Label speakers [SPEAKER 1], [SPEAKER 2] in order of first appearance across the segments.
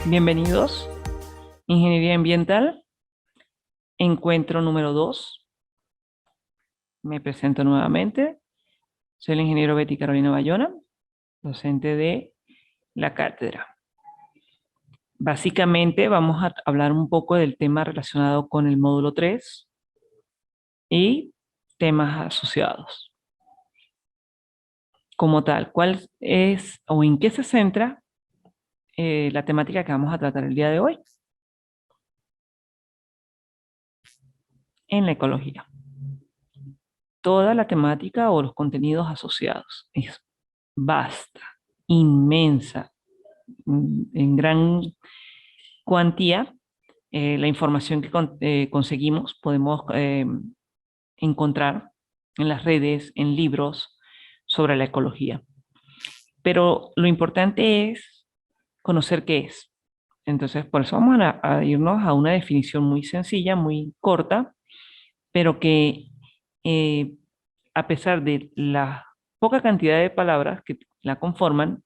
[SPEAKER 1] Bienvenidos, Ingeniería Ambiental, encuentro número 2. Me presento nuevamente. Soy el ingeniero Betty Carolina Bayona, docente de la cátedra. Básicamente vamos a hablar un poco del tema relacionado con el módulo 3 y temas asociados. Como tal, ¿cuál es o en qué se centra la temática que vamos a tratar el día de hoy? En la ecología. Toda la temática o los contenidos asociados. Es vasta, inmensa, en gran cuantía. La información que conseguimos podemos encontrar en las redes, en libros sobre la ecología. Pero lo importante es conocer qué es. Entonces, por eso vamos a irnos a una definición muy sencilla, muy corta, pero que eh, a pesar de la poca cantidad de palabras que la conforman,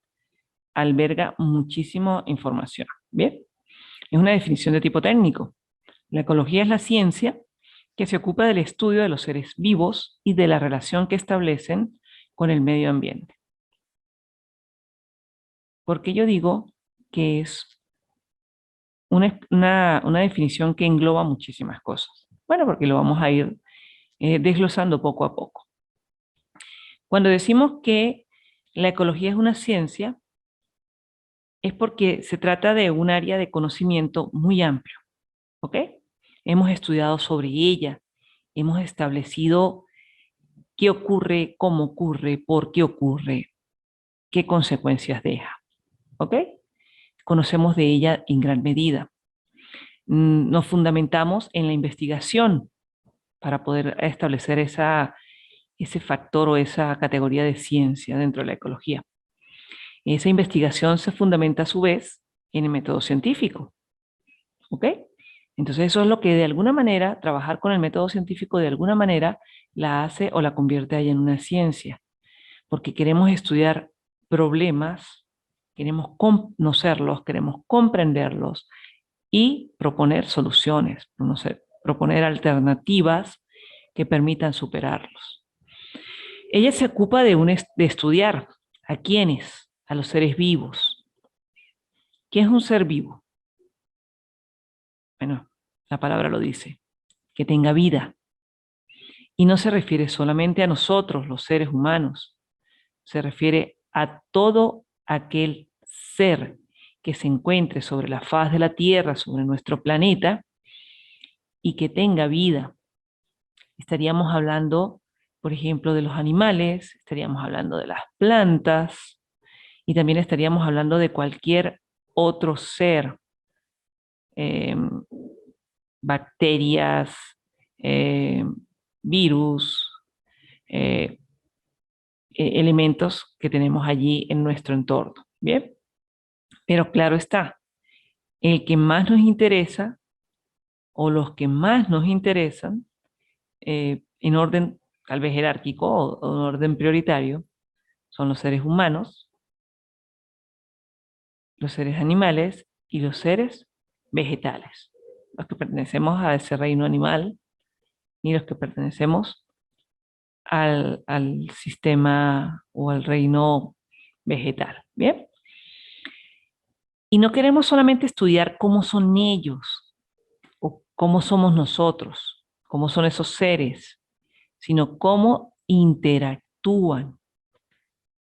[SPEAKER 1] alberga muchísima información. Bien, es una definición de tipo técnico. La ecología es la ciencia que se ocupa del estudio de los seres vivos y de la relación que establecen con el medio ambiente. Porque yo digo que es una definición que engloba muchísimas cosas. Bueno, porque lo vamos a ir desglosando poco a poco. Cuando decimos que la ecología es una ciencia, es porque se trata de un área de conocimiento muy amplio, ¿ok? Hemos estudiado sobre ella, hemos establecido qué ocurre, cómo ocurre, por qué ocurre, qué consecuencias deja, ¿ok? Conocemos de ella en gran medida. Nos fundamentamos en la investigación para poder establecer ese factor o esa categoría de ciencia dentro de la ecología. Esa investigación se fundamenta a su vez en el método científico, ¿ok? Entonces eso es lo que de alguna manera, trabajar con el método científico de alguna manera la hace o la convierte ahí en una ciencia, porque queremos estudiar problemas, queremos conocerlos, queremos comprenderlos y proponer soluciones, no sé, proponer alternativas que permitan superarlos. Ella se ocupa de estudiar a quiénes, a los seres vivos. ¿Qué es un ser vivo? Bueno, la palabra lo dice, que tenga vida. Y no se refiere solamente a nosotros, los seres humanos, se refiere a todo aquel ser que se encuentre sobre la faz de la Tierra, sobre nuestro planeta, y que tenga vida. Estaríamos hablando, por ejemplo, de los animales, estaríamos hablando de las plantas, y también estaríamos hablando de cualquier otro ser, eh, bacterias, eh, virus, eh, elementos que tenemos allí en nuestro entorno. Bien, pero claro está, el que más nos interesa o los que más nos interesan en orden tal vez jerárquico o en orden prioritario son los seres humanos, los seres animales y los seres vegetales. Los que pertenecemos a ese reino animal y los que pertenecemos al sistema o al reino vegetal. Bien. Y no queremos solamente estudiar cómo son ellos o cómo somos nosotros, cómo son esos seres, sino cómo interactúan,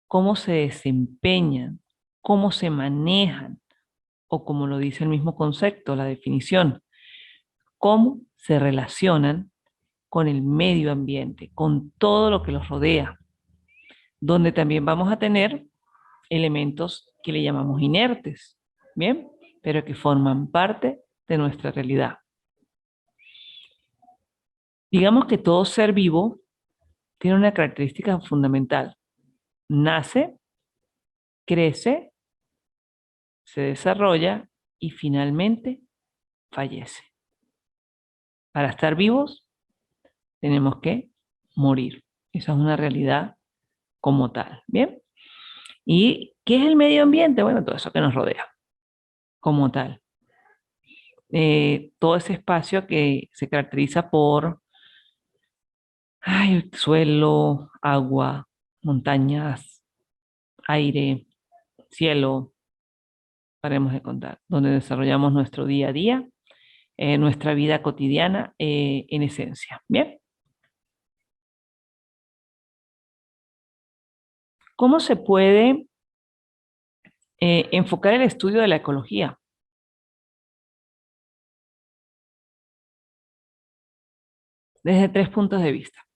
[SPEAKER 1] cómo se desempeñan, cómo se manejan, o como lo dice el mismo concepto, la definición, cómo se relacionan con el medio ambiente, con todo lo que los rodea, donde también vamos a tener elementos que le llamamos inertes, ¿bien? Pero que forman parte de nuestra realidad. Digamos que todo ser vivo tiene una característica fundamental. Nace, crece, se desarrolla y finalmente fallece. Para estar vivos tenemos que morir. Esa es una realidad como tal, ¿bien? ¿Y qué es el medio ambiente? Bueno, todo eso que nos rodea. como tal. Todo ese espacio que se caracteriza por suelo, agua, montañas, aire, cielo, paremos de contar, donde desarrollamos nuestro día a día, nuestra vida cotidiana en esencia. Bien, ¿cómo se puede enfocar el estudio de la ecología? Desde tres puntos de vista.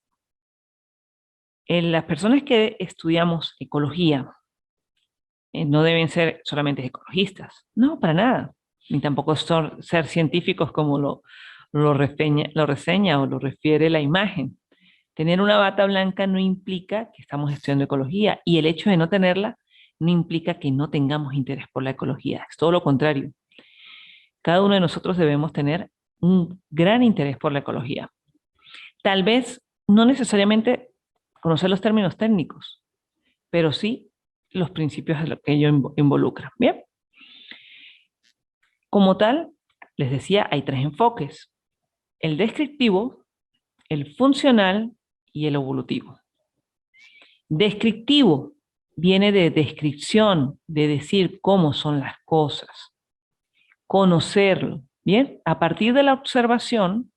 [SPEAKER 1] Las personas que estudiamos ecología no deben ser solamente ecologistas, no, para nada, ni tampoco ser científicos como lo reseña o lo refiere la imagen. Tener una bata blanca no implica que estamos estudiando ecología y el hecho de no tenerla no implica que no tengamos interés por la ecología, es todo lo contrario. Cada uno de nosotros debemos tener un gran interés por la ecología. Tal vez no necesariamente conocer los términos técnicos, pero sí los principios de lo que ello involucra. Bien, como tal, les decía, hay tres enfoques: el descriptivo, el funcional y el evolutivo. Descriptivo viene de descripción, de decir cómo son las cosas, conocerlo, ¿bien? A partir de la observación,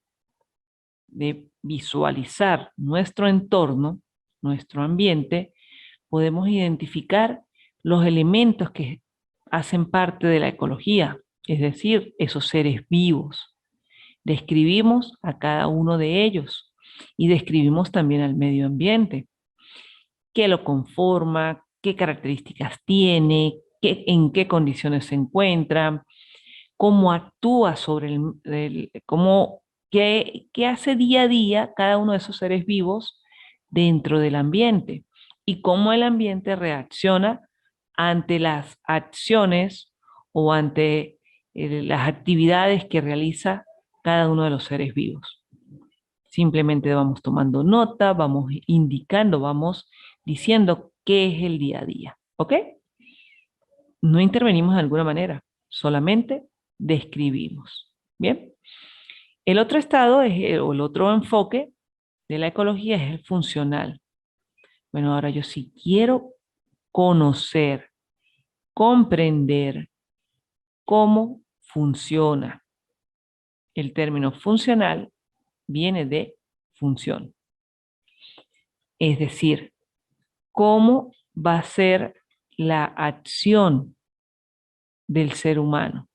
[SPEAKER 1] de visualizar nuestro entorno, nuestro ambiente, podemos identificar los elementos que hacen parte de la ecología, es decir, esos seres vivos. Describimos a cada uno de ellos y describimos también al medio ambiente, qué lo conforma, qué características tiene, en qué condiciones se encuentra, cómo actúa sobre qué hace día a día cada uno de esos seres vivos dentro del ambiente y cómo el ambiente reacciona ante las acciones o ante las actividades que realiza cada uno de los seres vivos. Simplemente vamos tomando nota, vamos indicando, vamos diciendo qué es el día a día, ¿ok? No intervenimos de alguna manera, solamente describimos. Bien. El otro estado o el otro enfoque de la ecología es el funcional. Bueno, ahora yo sí quiero conocer, comprender cómo funciona. El término funcional viene de función. Es decir, cómo va a ser la acción del ser humano,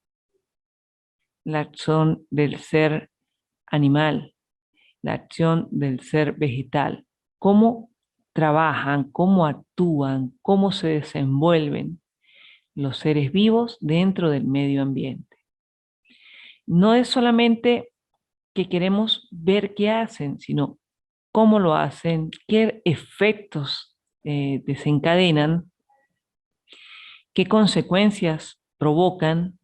[SPEAKER 1] la acción del ser animal, la acción del ser vegetal, cómo trabajan, cómo actúan, cómo se desenvuelven los seres vivos dentro del medio ambiente. No es solamente que queremos ver qué hacen, sino cómo lo hacen, qué efectos desencadenan, qué consecuencias provocan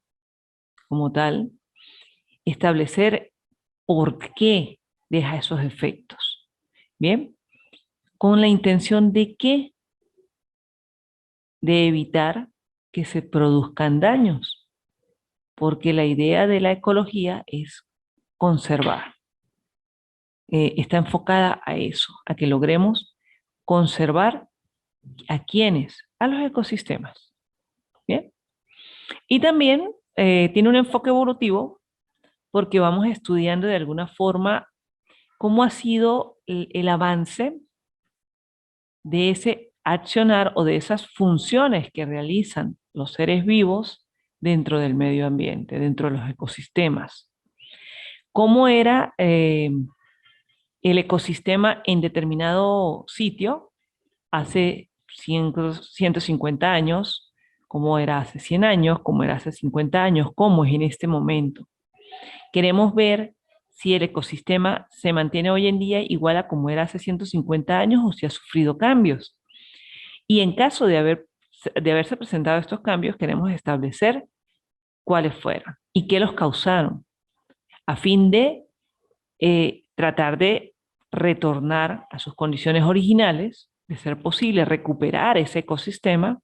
[SPEAKER 1] como tal, establecer por qué deja esos efectos. Bien, ¿con la intención de qué? De evitar que se produzcan daños, porque la idea de la ecología es conservar. Está enfocada a eso, a que logremos conservar a quienes, a los ecosistemas. ¿Bien? Y también tiene un enfoque evolutivo porque vamos estudiando de alguna forma cómo ha sido el avance de ese accionar o de esas funciones que realizan los seres vivos dentro del medio ambiente, dentro de los ecosistemas. ¿Cómo era el ecosistema en determinado sitio hace 150 años? ¿Cómo era hace 100 años? ¿Cómo era hace 50 años? ¿Cómo es en este momento? Queremos ver si el ecosistema se mantiene hoy en día igual a como era hace 150 años o si ha sufrido cambios. Y en caso de haberse presentado estos cambios, queremos establecer cuáles fueron y qué los causaron, a fin de tratar de retornar a sus condiciones originales, de ser posible recuperar ese ecosistema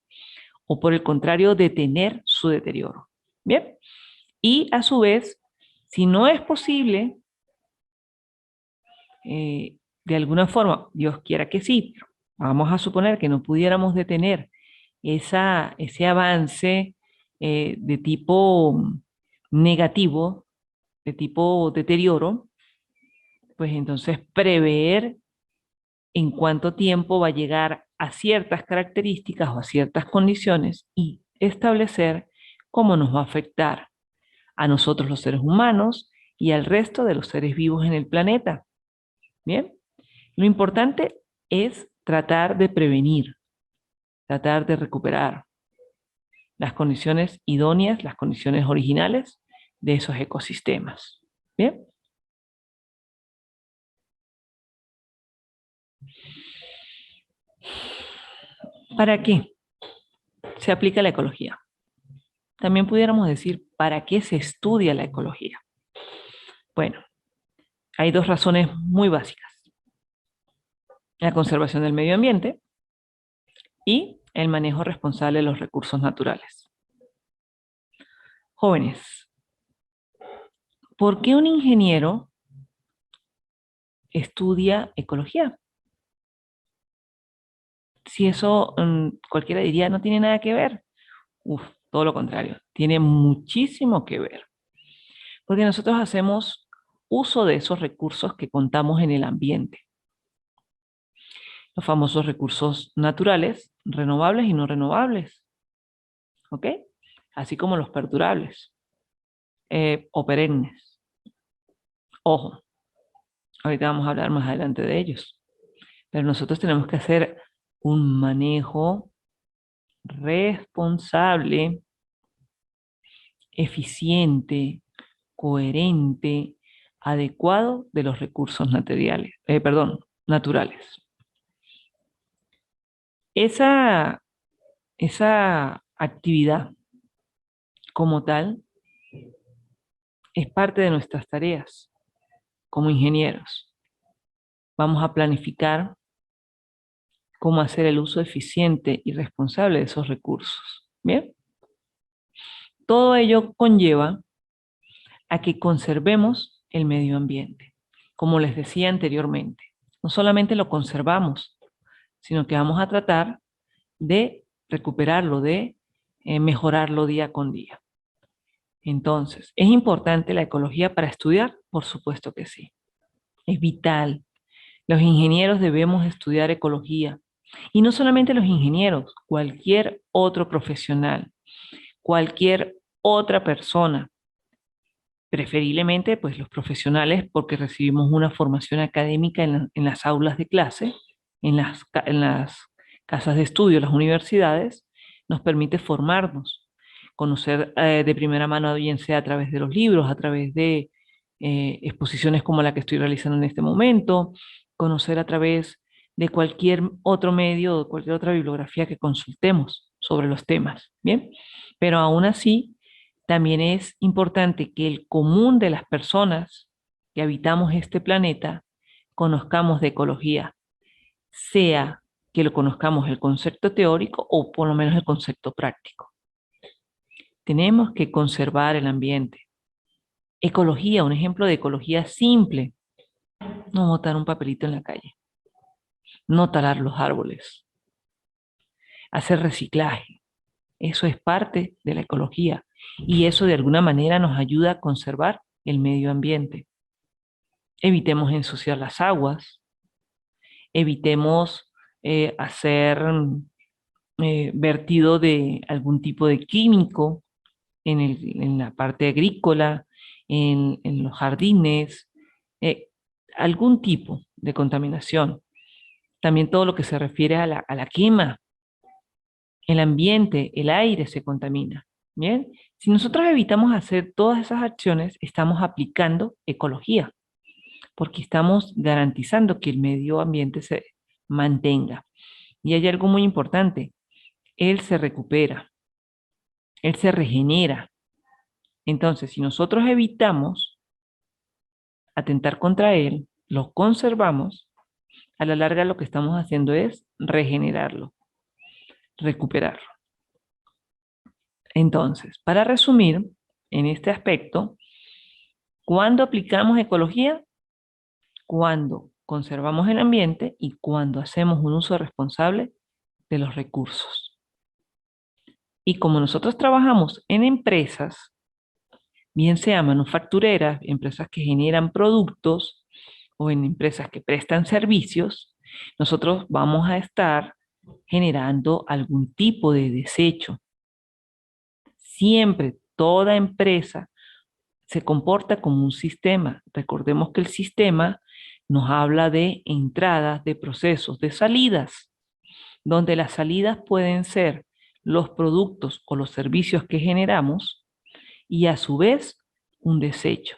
[SPEAKER 1] o por el contrario detener su deterioro. Bien, y a su vez, si no es posible, de alguna forma, Dios quiera que sí, pero vamos a suponer que no pudiéramos detener ese avance de tipo negativo, de tipo deterioro, pues entonces prever en cuánto tiempo va a llegar a ciertas características o a ciertas condiciones y establecer cómo nos va a afectar a nosotros los seres humanos y al resto de los seres vivos en el planeta. Bien, lo importante es tratar de prevenir, tratar de recuperar las condiciones idóneas, las condiciones originales de esos ecosistemas. Bien, ¿para qué se aplica la ecología? También pudiéramos decir, ¿para qué se estudia la ecología? Bueno, hay dos razones muy básicas. La conservación del medio ambiente y el manejo responsable de los recursos naturales. Jóvenes, ¿por qué un ingeniero estudia ecología? Si eso cualquiera diría no tiene nada que ver. Uf, todo lo contrario, tiene muchísimo que ver. Porque nosotros hacemos uso de esos recursos que contamos en el ambiente. Los famosos recursos naturales, renovables y no renovables. ¿Ok? Así como los perdurables o perennes. Ojo, ahorita vamos a hablar más adelante de ellos. Pero nosotros tenemos que hacer un manejo responsable, eficiente, coherente, adecuado de los recursos materiales, naturales. Esa, esa actividad como tal es parte de nuestras tareas como ingenieros. Vamos a planificar cómo hacer el uso eficiente y responsable de esos recursos. Bien, todo ello conlleva a que conservemos el medio ambiente. Como les decía anteriormente, no solamente lo conservamos, sino que vamos a tratar de recuperarlo, de mejorarlo día con día. Entonces, ¿es importante la ecología para estudiar? Por supuesto que sí. Es vital. Los ingenieros debemos estudiar ecología. Y no solamente los ingenieros, cualquier otro profesional, cualquier otra persona, preferiblemente pues los profesionales porque recibimos una formación académica en las aulas de clase, en las casas de estudio, las universidades, nos permite formarnos, conocer de primera mano, bien sea a través de los libros, a través de exposiciones como la que estoy realizando en este momento, conocer a través de cualquier otro medio o cualquier otra bibliografía que consultemos sobre los temas, ¿bien? Pero aún así, también es importante que el común de las personas que habitamos este planeta conozcamos de ecología, sea que lo conozcamos el concepto teórico o por lo menos el concepto práctico. Tenemos que conservar el ambiente. Ecología, un ejemplo de ecología simple, no botar un papelito en la calle, no talar los árboles, hacer reciclaje. Eso es parte de la ecología y eso de alguna manera nos ayuda a conservar el medio ambiente. Evitemos ensuciar las aguas, evitemos hacer vertido de algún tipo de químico en la parte agrícola, en los jardines, eh, algún tipo de contaminación. También todo lo que se refiere a la quema, el ambiente, el aire se contamina. Bien, si nosotros evitamos hacer todas esas acciones, estamos aplicando ecología, porque estamos garantizando que el medio ambiente se mantenga. Y hay algo muy importante, él se recupera, él se regenera. Entonces, si nosotros evitamos atentar contra él, lo conservamos, a la larga lo que estamos haciendo es regenerarlo, recuperarlo. Entonces, para resumir, en este aspecto, ¿cuándo aplicamos ecología? Cuando conservamos el ambiente y cuando hacemos un uso responsable de los recursos. Y como nosotros trabajamos en empresas, bien sea manufactureras, empresas que generan productos o en empresas que prestan servicios, nosotros vamos a estar generando algún tipo de desecho. Siempre, toda empresa se comporta como un sistema. Recordemos que el sistema nos habla de entradas, de procesos, de salidas, donde las salidas pueden ser los productos o los servicios que generamos y a su vez un desecho.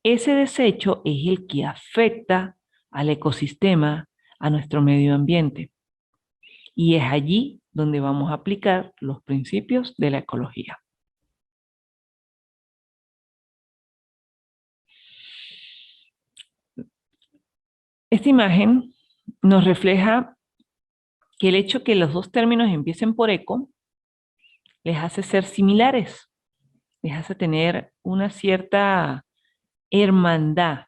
[SPEAKER 1] Ese desecho es el que afecta al ecosistema, a nuestro medio ambiente. Y es allí donde vamos a aplicar los principios de la ecología. Esta imagen nos refleja que el hecho que los dos términos empiecen por eco les hace ser similares, les hace tener una cierta hermandad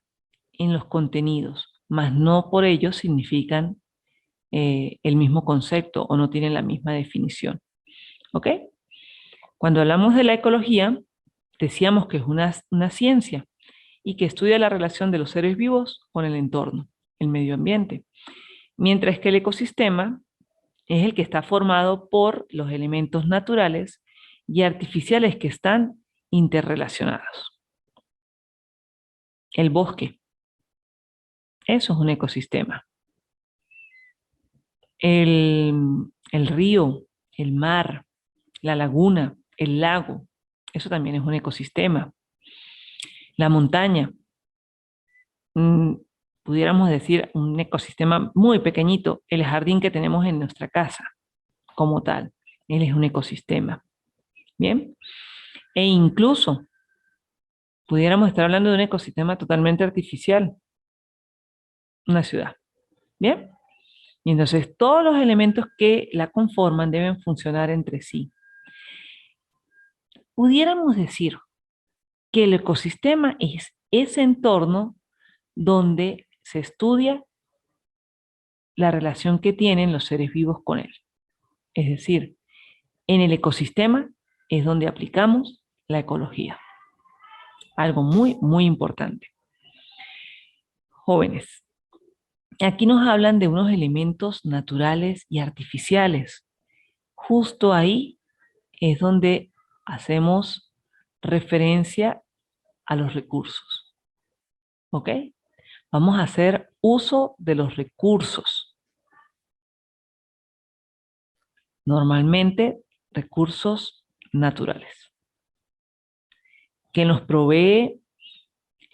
[SPEAKER 1] en los contenidos, mas no por ello significan el mismo concepto o no tienen la misma definición. ¿Ok? Cuando hablamos de la ecología, decíamos que es una ciencia y que estudia la relación de los seres vivos con el entorno, el medio ambiente, mientras que el ecosistema es el que está formado por los elementos naturales y artificiales que están interrelacionados. El bosque, eso es un ecosistema. El río, el mar, la laguna, el lago, eso también es un ecosistema. La montaña, mm, pudiéramos decir un ecosistema muy pequeñito, el jardín que tenemos en nuestra casa, como tal, él es un ecosistema. Bien, e incluso pudiéramos estar hablando de un ecosistema totalmente artificial, una ciudad. Bien, y entonces todos los elementos que la conforman deben funcionar entre sí. Pudiéramos decir que el ecosistema es ese entorno donde se estudia la relación que tienen los seres vivos con él. Es decir, en el ecosistema es donde aplicamos la ecología. Algo muy, muy importante. Jóvenes, aquí nos hablan de unos elementos naturales y artificiales. Justo ahí es donde hacemos referencia a los recursos. ¿Ok? Vamos a hacer uso de los recursos. Normalmente, recursos naturales. Que nos provee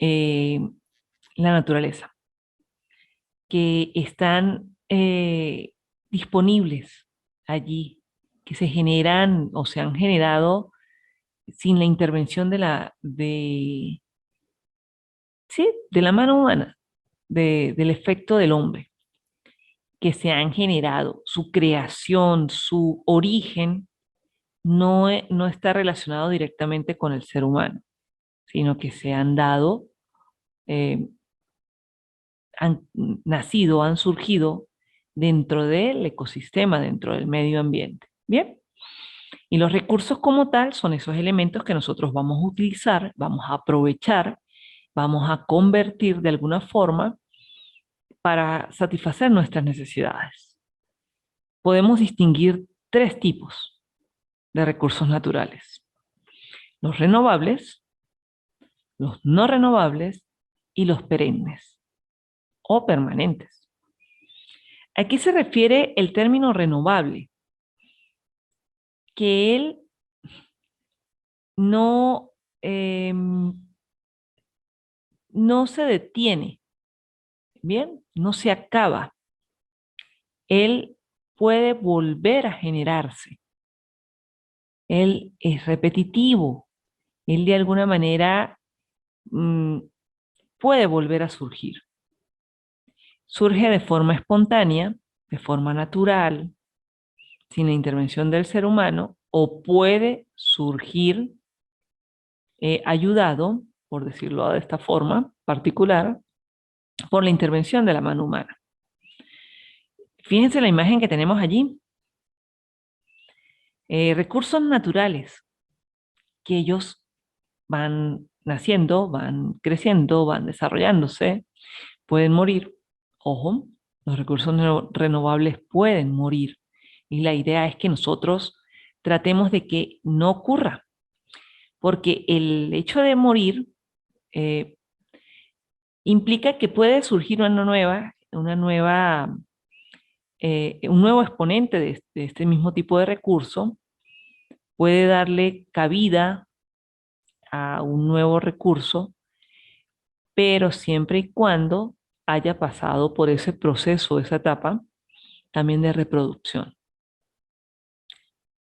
[SPEAKER 1] eh, la naturaleza. Que están disponibles allí, que se generan o se han generado sin la intervención sí, de la mano humana, del efecto del hombre, que se han generado, su creación, su origen, no está relacionado directamente con el ser humano, sino que se han dado, eh, han nacido, han surgido dentro del ecosistema, dentro del medio ambiente. Bien, y los recursos como tal son esos elementos que nosotros vamos a utilizar, vamos a aprovechar, vamos a convertir de alguna forma para satisfacer nuestras necesidades. Podemos distinguir tres tipos de recursos naturales: los renovables, los no renovables y los perennes o permanentes. ¿A qué se refiere el término renovable? Que él no, no se detiene, ¿bien? No se acaba. Él puede volver a generarse. Él es repetitivo. Él de alguna manera mm, puede volver a surgir. Surge de forma espontánea, de forma natural, sin la intervención del ser humano o puede surgir ayudado, por decirlo de esta forma particular, por la intervención de la mano humana. Fíjense la imagen que tenemos allí. Recursos naturales que ellos van naciendo, van creciendo, van desarrollándose, pueden morir. Ojo, los recursos renovables pueden morir. Y la idea es que nosotros tratemos de que no ocurra, porque el hecho de morir implica que puede surgir un nuevo exponente de este mismo tipo de recurso, puede darle cabida a un nuevo recurso, pero siempre y cuando haya pasado por ese proceso, esa etapa también de reproducción.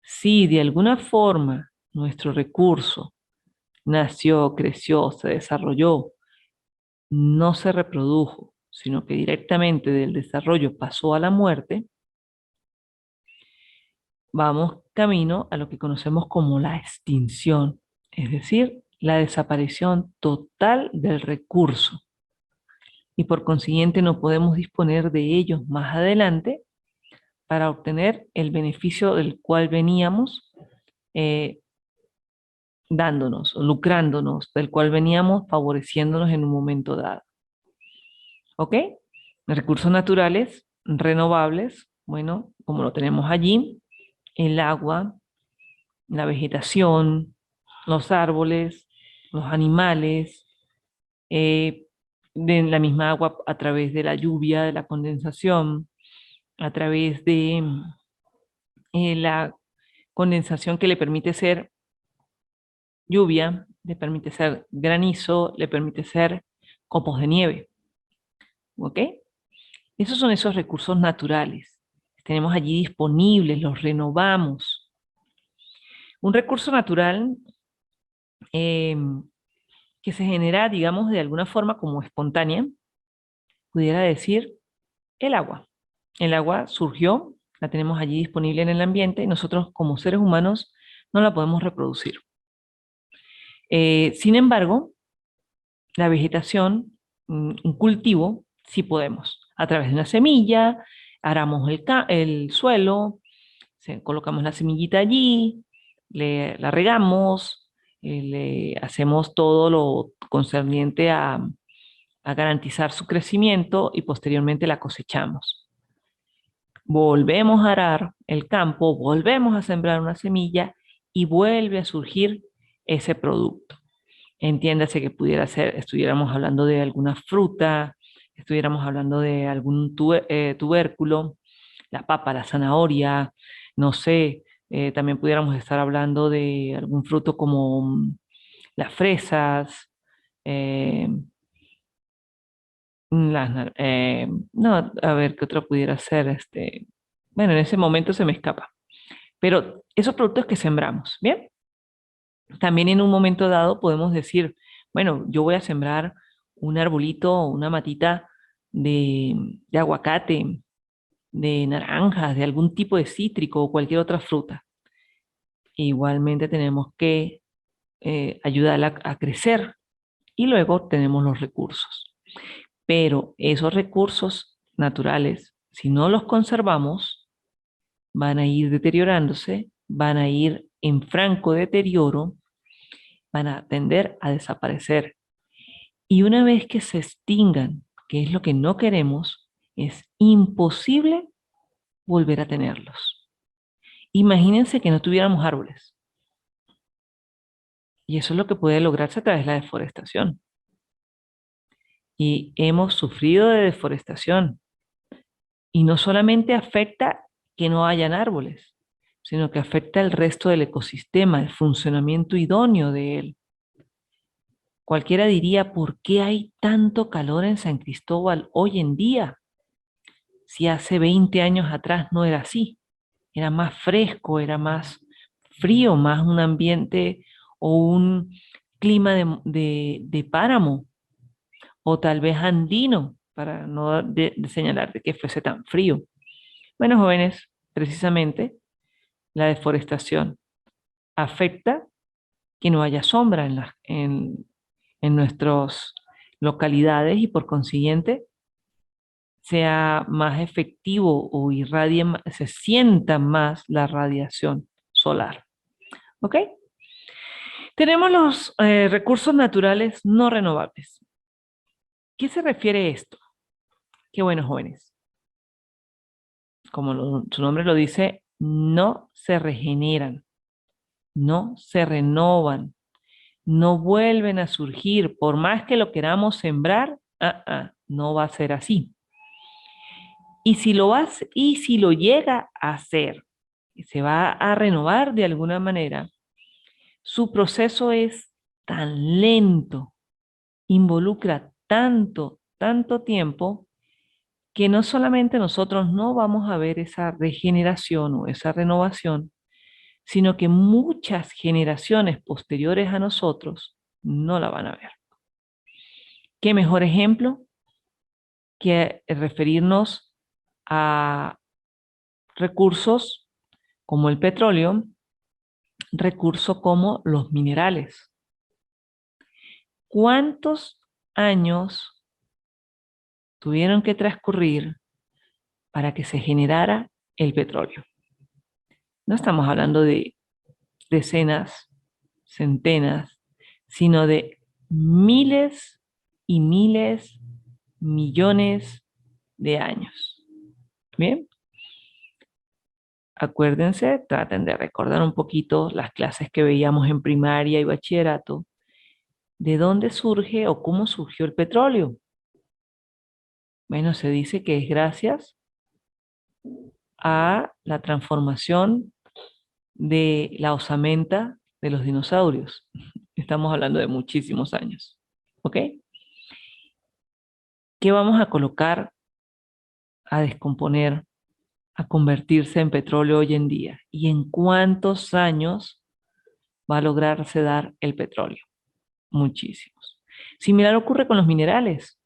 [SPEAKER 1] Si de alguna forma nuestro recurso nació, creció, se desarrolló, no se reprodujo, sino que directamente del desarrollo pasó a la muerte, vamos camino a lo que conocemos como la extinción, es decir, la desaparición total del recurso. Y por consiguiente no podemos disponer de ellos más adelante para obtener el beneficio del cual veníamos eh, dándonos, lucrándonos, del cual veníamos favoreciéndonos en un momento dado. ¿Ok? Recursos naturales, renovables, bueno, como lo tenemos allí, el agua, la vegetación, los árboles, los animales, de la misma agua a través de la lluvia, de la condensación, a través de la condensación que le permite ser lluvia, le permite ser granizo, le permite ser copos de nieve. ¿Ok? Esos son esos recursos naturales. Tenemos allí disponibles, los renovamos. Un recurso natural eh, que se genera, digamos, de alguna forma como espontánea, pudiera decir el agua. El agua surgió, la tenemos allí disponible en el ambiente y nosotros como seres humanos no la podemos reproducir. Sin embargo, la vegetación, un cultivo, sí podemos. A través de una semilla, aramos el suelo, colocamos la semillita allí, la regamos, le hacemos todo lo concerniente a garantizar su crecimiento y posteriormente la cosechamos. Volvemos a arar el campo, volvemos a sembrar una semilla y vuelve a surgir ese producto. Entiéndase que pudiera ser, estuviéramos hablando de alguna fruta, estuviéramos hablando de algún tubérculo, la papa, la zanahoria, no sé, también pudiéramos estar hablando de algún fruto como las fresas, eh, no, a ver, ¿qué otro pudiera ser? Bueno, en ese momento se me escapa. Pero esos productos que sembramos, ¿bien? También en un momento dado podemos decir, bueno, yo voy a sembrar un arbolito o una matita de aguacate, de naranjas, de algún tipo de cítrico o cualquier otra fruta. Igualmente tenemos que ayudarla a crecer y luego tenemos los recursos. Pero esos recursos naturales, si no los conservamos, van a ir deteriorándose, van a ir en franco deterioro, van a tender a desaparecer. Y una vez que se extingan, que es lo que no queremos, es imposible volver a tenerlos. Imagínense que no tuviéramos árboles. Y eso es lo que puede lograrse a través de la deforestación. Y hemos sufrido de deforestación. Y no solamente afecta que no hayan árboles, sino que afecta el resto del ecosistema, el funcionamiento idóneo de él. Cualquiera diría, ¿por qué hay tanto calor en San Cristóbal hoy en día? Si hace 20 años atrás no era así. Era más fresco, era más frío, más un ambiente o un clima de páramo, o tal vez andino, para no de señalar de que fuese tan frío. Bueno, jóvenes, precisamente la deforestación. afecta que no haya sombra en nuestras localidades y por consiguiente sea más efectivo o se sienta más la radiación solar. ¿Ok? Tenemos los recursos naturales no renovables. ¿Qué se refiere a esto? Qué bueno, jóvenes. Como su nombre lo dice, no se regeneran, no se renovan, no vuelven a surgir. Por más que lo queramos sembrar, no va a ser así. Y si lo llega a hacer, y se va a renovar de alguna manera, su proceso es tan lento, involucra tanto tiempo, que no solamente nosotros no vamos a ver esa regeneración o esa renovación, sino que muchas generaciones posteriores a nosotros no la van a ver. ¿Qué mejor ejemplo que referirnos a recursos como el petróleo, recursos como los minerales? ¿Cuántos años tuvieron que transcurrir para que se generara el petróleo? No estamos hablando de decenas, centenas, sino de miles y miles, millones de años. Bien, acuérdense, traten de recordar un poquito las clases que veíamos en primaria y bachillerato, de dónde surge o cómo surgió el petróleo. Bueno, se dice que es gracias a la transformación de la osamenta de los dinosaurios. Estamos hablando de muchísimos años. ¿Ok? ¿Qué vamos a colocar a descomponer, a convertirse en petróleo hoy en día? ¿Y en cuántos años va a lograrse dar el petróleo? Muchísimos. Similar ocurre con los minerales.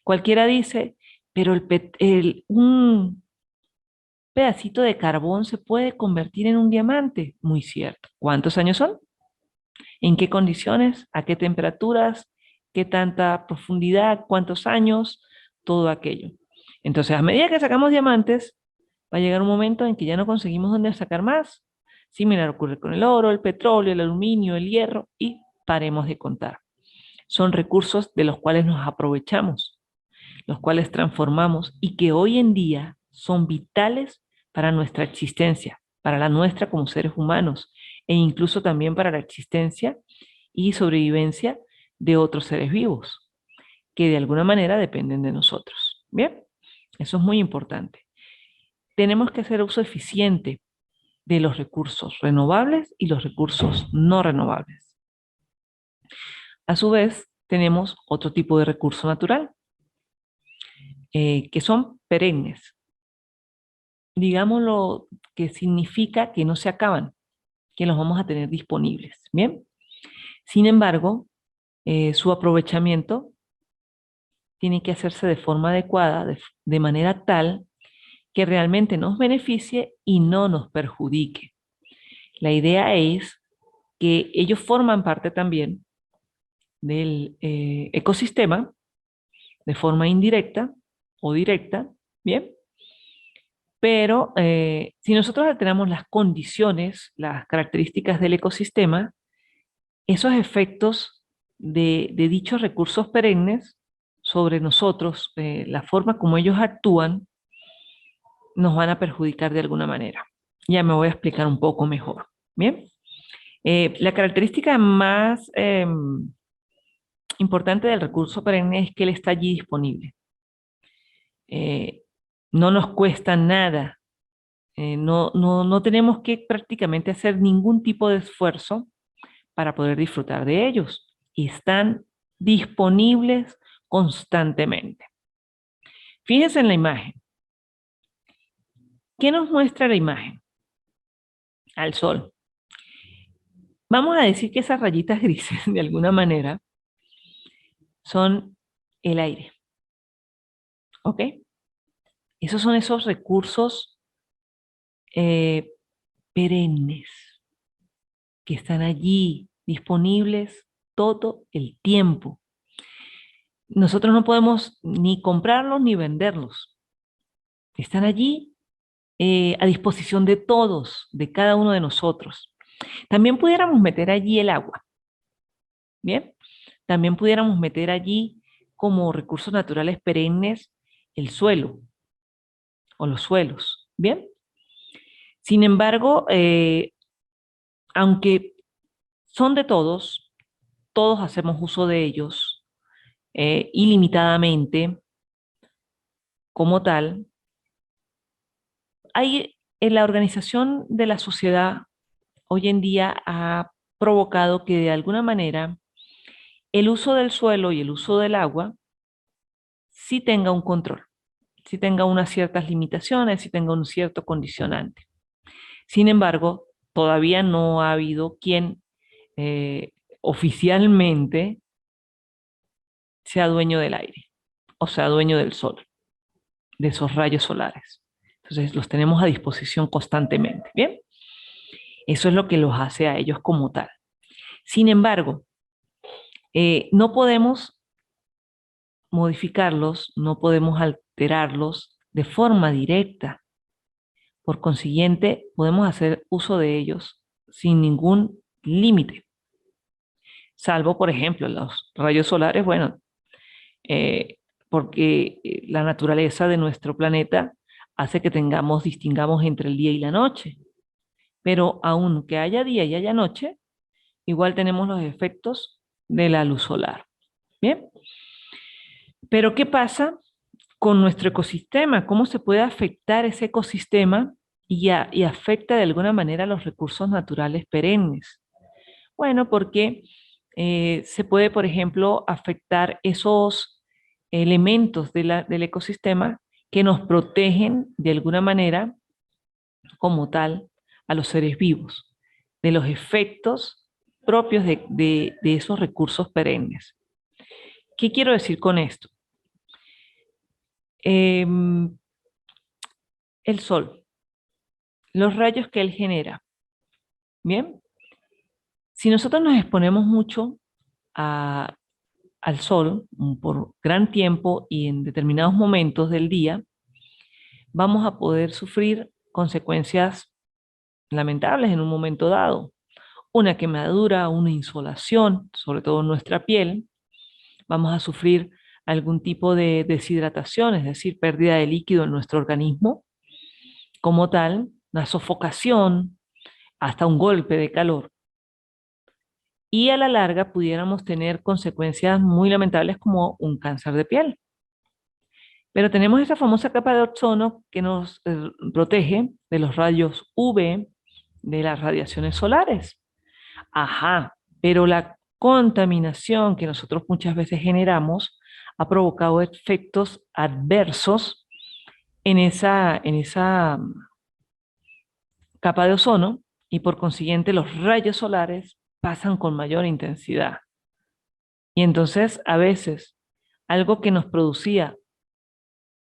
[SPEAKER 1] Cualquiera dice, pero un pedacito de carbón se puede convertir en un diamante. Muy cierto. ¿Cuántos años son? ¿En qué condiciones? ¿A qué temperaturas? ¿Qué tanta profundidad? ¿Cuántos años? Todo aquello. Entonces, a medida que sacamos diamantes, va a llegar un momento en que ya no conseguimos dónde sacar más. Similar ocurre con el oro, el petróleo, el aluminio, el hierro y paremos de contar. Son recursos de los cuales nos aprovechamos, los cuales transformamos y que hoy en día son vitales para nuestra existencia, para la nuestra como seres humanos e incluso también para la existencia y sobrevivencia de otros seres vivos que de alguna manera dependen de nosotros. Bien, eso es muy importante. Tenemos que hacer uso eficiente de los recursos renovables y los recursos no renovables. A su vez, tenemos otro tipo de recurso natural, que son perennes. Digámoslo, que significa que no se acaban, que los vamos a tener disponibles. Bien, sin embargo, su aprovechamiento tiene que hacerse de forma adecuada, de manera tal que realmente nos beneficie y no nos perjudique. La idea es que ellos forman parte también del ecosistema de forma indirecta o directa, ¿bien? Pero si nosotros alteramos las condiciones, las características del ecosistema, esos efectos de dichos recursos perennes sobre nosotros, la forma como ellos actúan, nos van a perjudicar de alguna manera. Ya me voy a explicar un poco mejor. Bien, la característica más importante del recurso perenne es que él está allí disponible. Eh, no nos cuesta nada, no tenemos que prácticamente hacer ningún tipo de esfuerzo para poder disfrutar de ellos. Y están disponibles constantemente. Fíjense en la imagen. ¿Qué nos muestra la imagen? Al sol. Vamos a decir que esas rayitas grises, de alguna manera, son el aire. ¿Ok? Esos son esos recursos perennes. que están allí disponibles todo el tiempo. Nosotros no podemos ni comprarlos ni venderlos. Están allí a disposición de todos, de cada uno de nosotros. También pudiéramos meter allí el agua, ¿bien? También pudiéramos meter allí como recursos naturales perennes el suelo o los suelos, ¿bien? Sin embargo, aunque son de todos, todos hacemos uso de ellos ilimitadamente como tal, hay en la organización de la sociedad hoy en día ha provocado que de alguna manera el uso del suelo y el uso del agua sí tenga un control, sí tenga unas ciertas limitaciones, sí tenga un cierto condicionante. Sin embargo, todavía no ha habido quien eh, oficialmente sea dueño del aire, o sea, dueño del sol, de esos rayos solares. Entonces, los tenemos a disposición constantemente, ¿bien? Eso es lo que los hace a ellos como tal. Sin embargo, no podemos modificarlos, no podemos alterarlos de forma directa. Por consiguiente, podemos hacer uso de ellos sin ningún límite. Salvo, por ejemplo, los rayos solares, bueno, eh, porque la naturaleza de nuestro planeta hace que distingamos entre el día y la noche. Pero aunque haya día y haya noche, igual tenemos los efectos de la luz solar. Bien, pero ¿qué pasa con nuestro ecosistema? ¿Cómo se puede afectar ese ecosistema y afecta de alguna manera los recursos naturales perennes? Bueno, porque se puede, por ejemplo, afectar esos elementos del ecosistema que nos protegen de alguna manera como tal a los seres vivos, de los efectos propios de esos recursos perennes. ¿Qué quiero decir con esto? Em, el sol, los rayos que él genera. Bien, si nosotros nos exponemos mucho a, al sol por gran tiempo y en determinados momentos del día, vamos a poder sufrir consecuencias lamentables en un momento dado. Una quemadura, una insolación, sobre todo en nuestra piel. Vamos a sufrir algún tipo de deshidratación, es decir, pérdida de líquido en nuestro organismo como tal, una sofocación, hasta un golpe de calor. Y a la larga pudiéramos tener consecuencias muy lamentables como un cáncer de piel. Pero tenemos esa famosa capa de ozono que nos protege de los rayos UV, de las radiaciones solares. Ajá, pero la contaminación que nosotros muchas veces generamos ha provocado efectos adversos en esa capa de ozono y por consiguiente los rayos solares pasan con mayor intensidad. Y entonces a veces algo que nos producía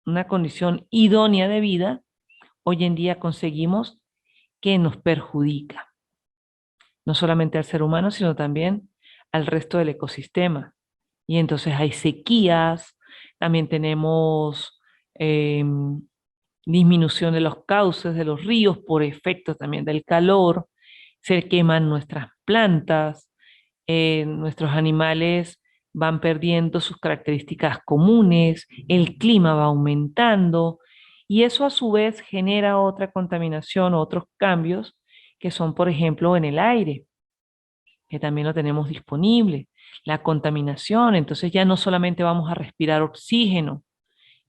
[SPEAKER 1] una condición idónea de vida, hoy en día conseguimos que nos perjudica, no solamente al ser humano, sino también al resto del ecosistema. Y entonces hay sequías, también tenemos eh, disminución de los cauces de los ríos por efecto también del calor, se queman nuestras plantas, nuestros animales van perdiendo sus características comunes, el clima va aumentando y eso a su vez genera otra contaminación, otros cambios que son, por ejemplo, en el aire, que también lo tenemos disponible, la contaminación, entonces ya no solamente vamos a respirar oxígeno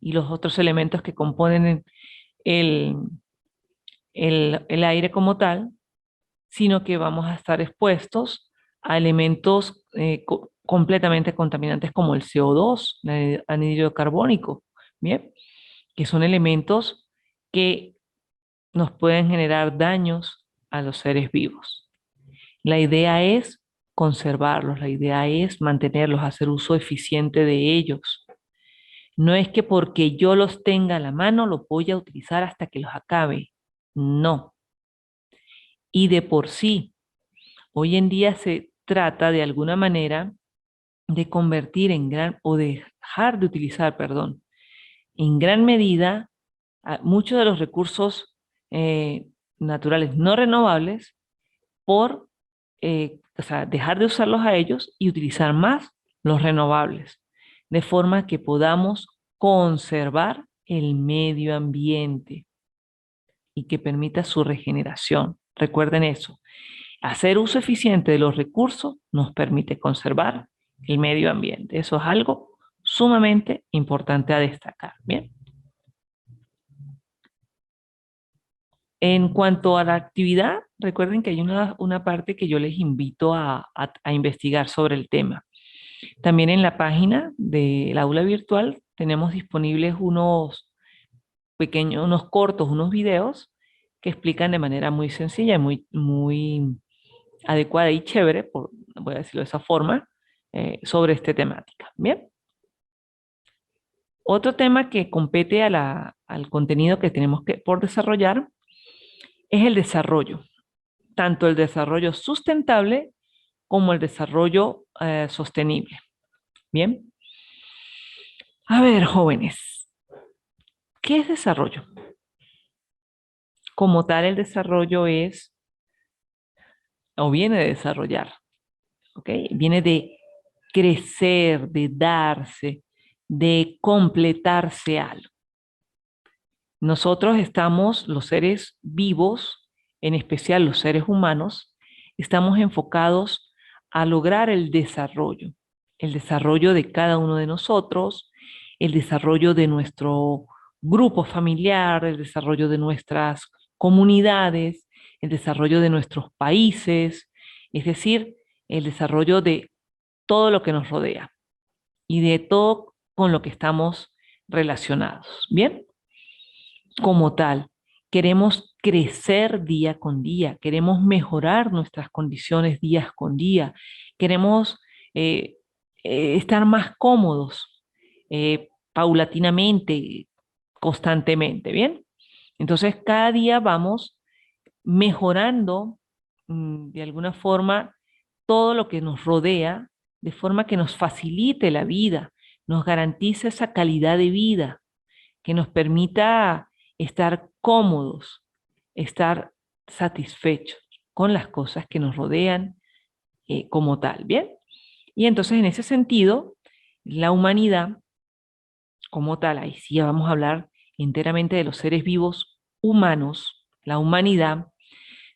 [SPEAKER 1] y los otros elementos que componen el, el aire como tal, sino que vamos a estar expuestos a elementos completamente contaminantes como el CO2, el anhídrido carbónico, ¿bien? Que son elementos que nos pueden generar daños a los seres vivos. La idea es conservarlos, la idea es mantenerlos, hacer uso eficiente de ellos. No es que porque yo los tenga a la mano los voy a utilizar hasta que los acabe. No. Y de por sí, Hoy en día se trata de alguna manera de convertir o dejar de utilizar, perdón, en gran medida muchos de los recursos naturales no renovables por, o sea, dejar de usarlos a ellos y utilizar más los renovables, de forma que podamos conservar el medio ambiente y que permita su regeneración. Recuerden eso. Hacer uso eficiente de los recursos nos permite conservar el medio ambiente. Eso es algo sumamente importante a destacar. Bien. En cuanto a la actividad, recuerden que hay una parte que yo les invito a investigar sobre el tema. También en la página del aula virtual tenemos disponibles unos pequeños, unos cortos, unos videos que explican de manera muy sencilla y muy adecuada y chévere, voy a decirlo de esa forma, sobre esta temática. Bien. Otro tema que compete al contenido que tenemos por desarrollar es el desarrollo, tanto el desarrollo sustentable como el desarrollo sostenible. Bien. A ver, jóvenes, ¿qué es desarrollo? Como tal, el desarrollo es, o viene de desarrollar, ¿ok? Viene de crecer, de darse, de completarse algo. Nosotros estamos, los seres vivos, en especial los seres humanos, estamos enfocados a lograr el desarrollo de cada uno de nosotros, el desarrollo de nuestro grupo familiar, el desarrollo de nuestras comunidades, el desarrollo de nuestros países, es decir, el desarrollo de todo lo que nos rodea y de todo con lo que estamos relacionados. ¿Bien? Como tal, queremos crecer día con día, queremos mejorar nuestras condiciones día con día, queremos eh, estar más cómodos paulatinamente, constantemente, ¿bien? Entonces, cada día vamos mejorando de alguna forma todo lo que nos rodea, de forma que nos facilite la vida, nos garantice esa calidad de vida, que nos permita estar cómodos, estar satisfechos con las cosas que nos rodean como tal, ¿bien? Y entonces en ese sentido, la humanidad como tal, ahí sí ya vamos a hablar enteramente de los seres vivos humanos, la humanidad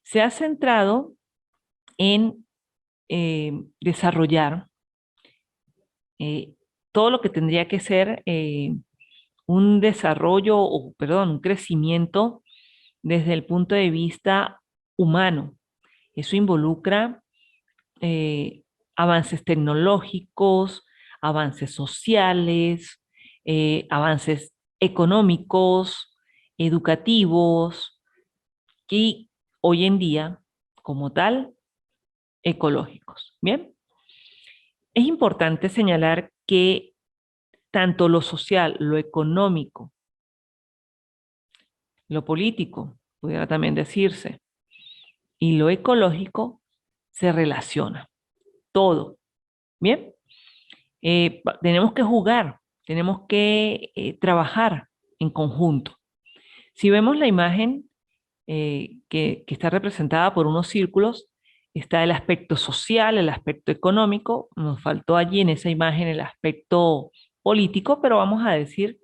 [SPEAKER 1] se ha centrado en desarrollar eh, todo lo que tendría que ser un desarrollo, o perdón, un crecimiento desde el punto de vista humano. Eso involucra eh, avances tecnológicos, avances sociales, avances económicos, educativos y hoy en día, como tal, ecológicos. Bien, es importante señalar que tanto lo social, lo económico, lo político, pudiera también decirse, y lo ecológico se relaciona. Todo. Bien. Tenemos que jugar, tenemos que trabajar en conjunto. Si vemos la imagen que está representada por unos círculos, está el aspecto social, el aspecto económico, nos faltó allí en esa imagen el aspecto político, pero vamos a decir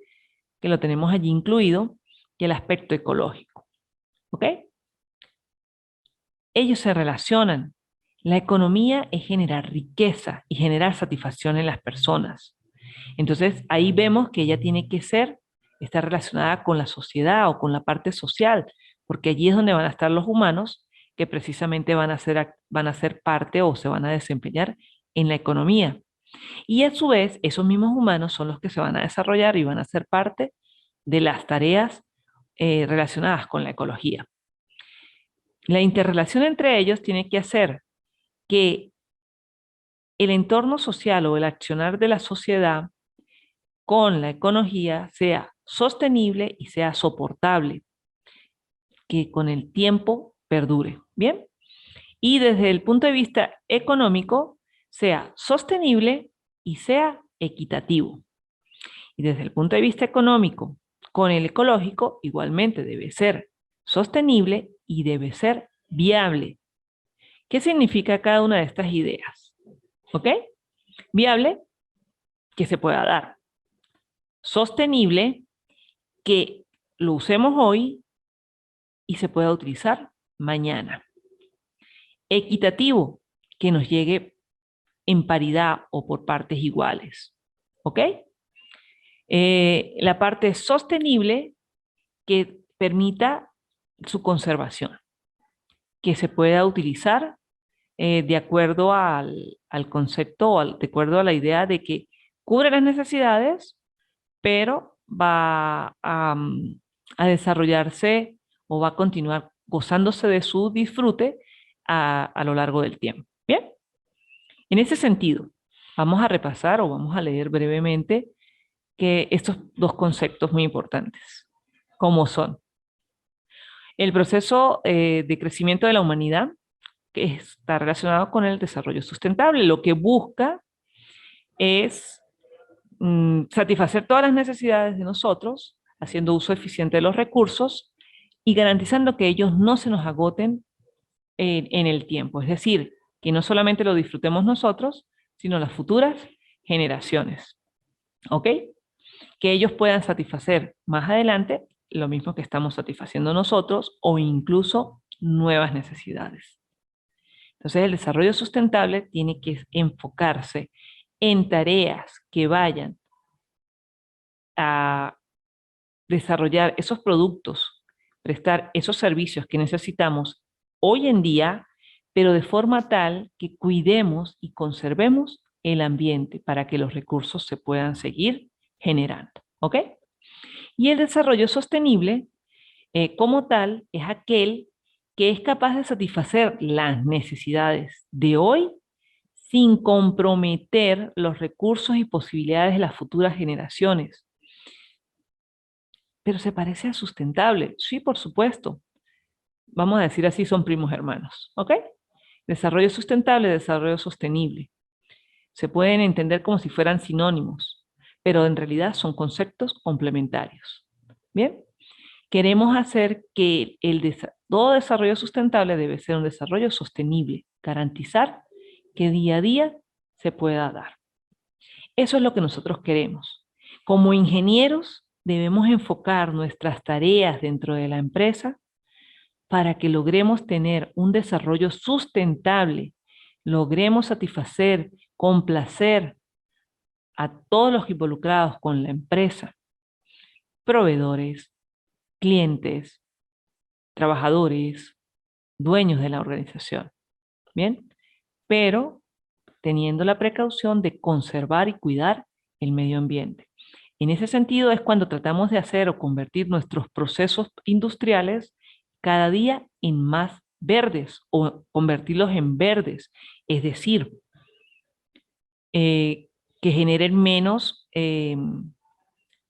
[SPEAKER 1] que lo tenemos allí incluido, y el aspecto ecológico. ¿Ok? Ellos se relacionan. La economía es generar riqueza y generar satisfacción en las personas. Entonces, ahí vemos que ella tiene que estar relacionada con la sociedad o con la parte social, porque allí es donde van a estar los humanos que precisamente van a ser parte o se van a desempeñar en la economía. Y a su vez, esos mismos humanos son los que se van a desarrollar y van a ser parte de las tareas relacionadas con la ecología. La interrelación entre ellos tiene que hacer que el entorno social o el accionar de la sociedad con la ecología sea sostenible y sea soportable, que con el tiempo perdure. Bien, y desde el punto de vista económico sea sostenible y sea equitativo. Y desde el punto de vista económico, con el ecológico, igualmente debe ser sostenible y debe ser viable. ¿Qué significa cada una de estas ideas? ¿Ok? Viable, que se pueda dar. Sostenible, que lo usemos hoy y se pueda utilizar mañana. Equitativo, que nos llegue en paridad o por partes iguales. ¿Ok? La parte sostenible que permita su conservación, que se pueda utilizar de acuerdo al concepto, de acuerdo a la idea de que cubre las necesidades, pero va a desarrollarse o va a continuar gozándose de su disfrute a lo largo del tiempo. Bien, en ese sentido, vamos a repasar o vamos a leer brevemente que estos dos conceptos muy importantes, como son el proceso de crecimiento de la humanidad, que está relacionado con el desarrollo sustentable. Lo que busca es satisfacer todas las necesidades de nosotros, haciendo uso eficiente de los recursos y garantizando que ellos no se nos agoten en el tiempo. Es decir, que no solamente lo disfrutemos nosotros, sino las futuras generaciones. ¿Ok? Que ellos puedan satisfacer más adelante lo mismo que estamos satisfaciendo nosotros o incluso nuevas necesidades. Entonces, el desarrollo sustentable tiene que enfocarse en tareas que vayan a desarrollar esos productos, prestar esos servicios que necesitamos hoy en día, pero de forma tal que cuidemos y conservemos el ambiente para que los recursos se puedan seguir generando. ¿Ok? Y el desarrollo sostenible, como tal, es aquel que es capaz de satisfacer las necesidades de hoy sin comprometer los recursos y posibilidades de las futuras generaciones. Pero se parece a sustentable. Sí, por supuesto. Vamos a decir así, son primos hermanos. ¿Ok? Desarrollo sustentable, desarrollo sostenible. Se pueden entender como si fueran sinónimos, pero en realidad son conceptos complementarios. Bien, queremos hacer que todo desarrollo sustentable debe ser un desarrollo sostenible, garantizar que día a día se pueda dar. Eso es lo que nosotros queremos. Como ingenieros debemos enfocar nuestras tareas dentro de la empresa para que logremos tener un desarrollo sustentable, logremos satisfacer, complacer a todos los involucrados con la empresa, proveedores, clientes, trabajadores, dueños de la organización. Bien, pero teniendo la precaución de conservar y cuidar el medio ambiente. En ese sentido es cuando tratamos de hacer o convertir nuestros procesos industriales cada día en más verdes o convertirlos en verdes, es decir, que generen menos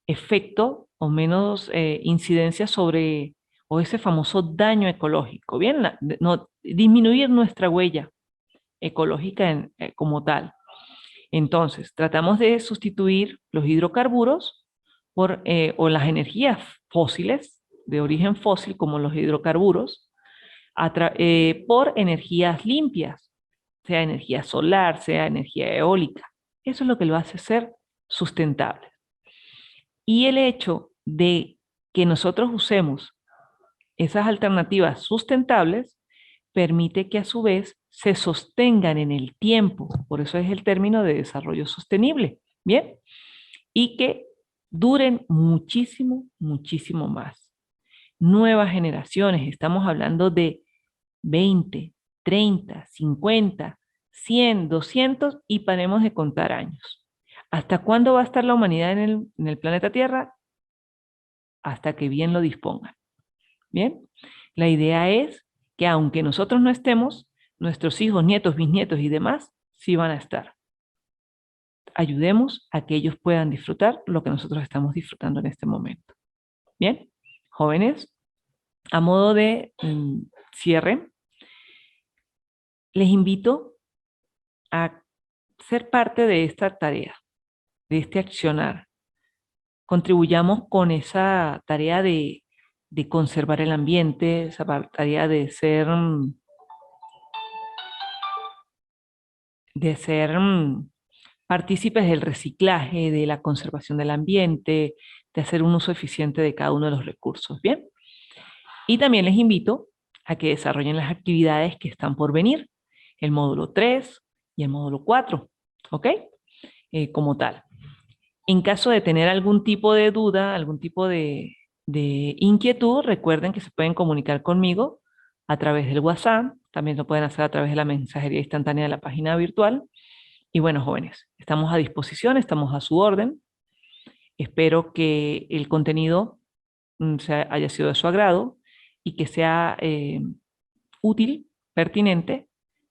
[SPEAKER 1] efecto o menos incidencia sobre o ese famoso daño ecológico, bien, no, disminuir nuestra huella ecológica como tal. Entonces, tratamos de sustituir los hidrocarburos o las energías fósiles, de origen fósil, como los hidrocarburos, por energías limpias, sea energía solar, sea energía eólica. Eso es lo que lo hace ser sustentable. Y el hecho de que nosotros usemos esas alternativas sustentables permite que a su vez se sostengan en el tiempo, por eso es el término de desarrollo sostenible, ¿bien? Y que duren muchísimo, muchísimo más. Nuevas generaciones, estamos hablando de 20, 30, 50, 100, 200 y paremos de contar años. ¿Hasta cuándo va a estar la humanidad en el planeta Tierra? Hasta que bien lo dispongan. ¿Bien? La idea es que aunque nosotros no estemos, nuestros hijos, nietos, bisnietos y demás sí van a estar. Ayudemos a que ellos puedan disfrutar lo que nosotros estamos disfrutando en este momento. Bien, jóvenes, a modo de cierre, les invito a ser parte de esta tarea, de este accionar. Contribuyamos con esa tarea de conservar el ambiente, esa tarea de ser partícipes del reciclaje, de la conservación del ambiente, de hacer un uso eficiente de cada uno de los recursos. Bien. Y también les invito a que desarrollen las actividades que están por venir, el módulo 3 y el módulo 4, ¿ok? Como tal. En caso de tener algún tipo de duda, algún tipo de inquietud, recuerden que se pueden comunicar conmigo a través del WhatsApp, también lo pueden hacer a través de la mensajería instantánea de la página virtual. Y bueno, jóvenes, estamos a disposición, estamos a su orden. Espero que el contenido haya sido de su agrado y que sea útil, pertinente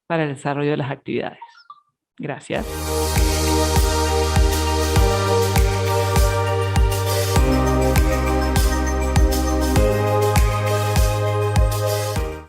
[SPEAKER 1] para el desarrollo de las actividades. Gracias.